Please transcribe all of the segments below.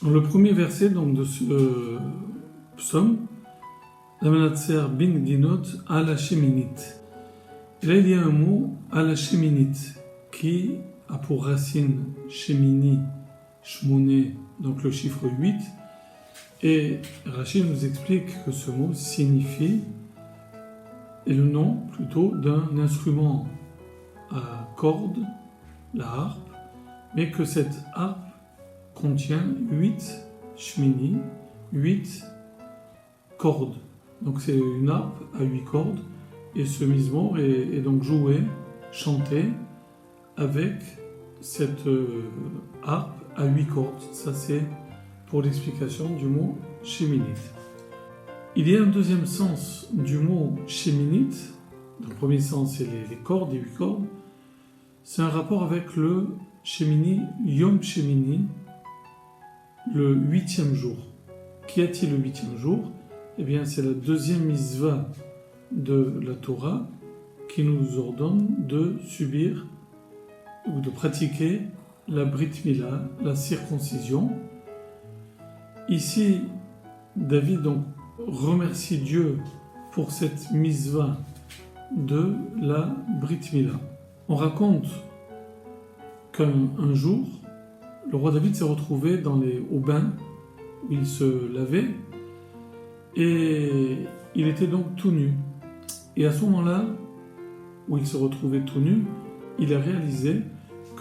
Dans le premier verset donc, de ce psaume, Lamnatser bin Ginot al Hasheminit. Et là, il y a un mot al Hasheminit qui a pour racine Shemini, Shmoné, donc le chiffre 8. Et Rachid nous explique que ce mot signifie, est le nom plutôt d'un instrument à cordes, la harpe, mais que cette harpe contient 8 shmini, 8 cordes. Donc c'est une harpe à 8 cordes, et ce mizmor est donc joué, chanté, avec cette harpe à 8 cordes. Ça c'est pour l'explication du mot sheminit. Il y a un deuxième sens du mot sheminit. Dans le premier sens, c'est les cordes, les 8 cordes. C'est un rapport avec le shemini, Yom Shemini, le 8e jour. Qu'y a-t-il le 8e jour ? Eh bien, c'est la deuxième mitzvah de la Torah qui nous ordonne de subir ou de pratiquer la Brit Mila, la circoncision. Ici, David donc remercie Dieu pour cette mitzvah de la Brit Mila. On raconte qu'un jour, le roi David s'est retrouvé au bain où il se lavait et il était donc tout nu. Et à ce moment-là, où il se retrouvait tout nu, il a réalisé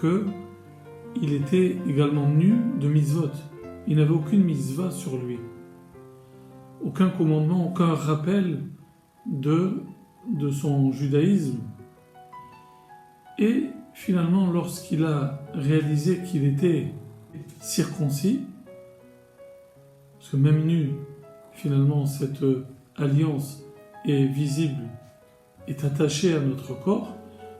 qu'il était également nu de mitzvot. Il n'avait aucune mitzvah sur lui, aucun commandement, aucun rappel de son judaïsme. Et finalement, lorsqu'il a réalisé qu'il était circoncis, parce que même nu, finalement, cette alliance est visible, est attachée à notre corps,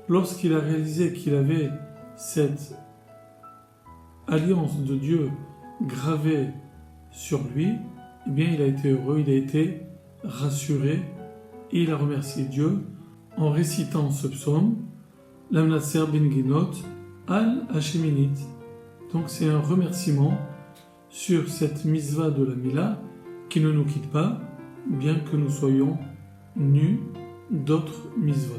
lorsqu'il a réalisé qu'il avait cette alliance de Dieu gravée sur lui, eh bien, il a été heureux, il a été rassuré, et il a remercié Dieu en récitant ce psaume, Lamnatser bin Ginot al Hasheminit. Donc c'est un remerciement sur cette mitzvah de la Mila qui ne nous quitte pas, bien que nous soyons nus d'autres mitzvot.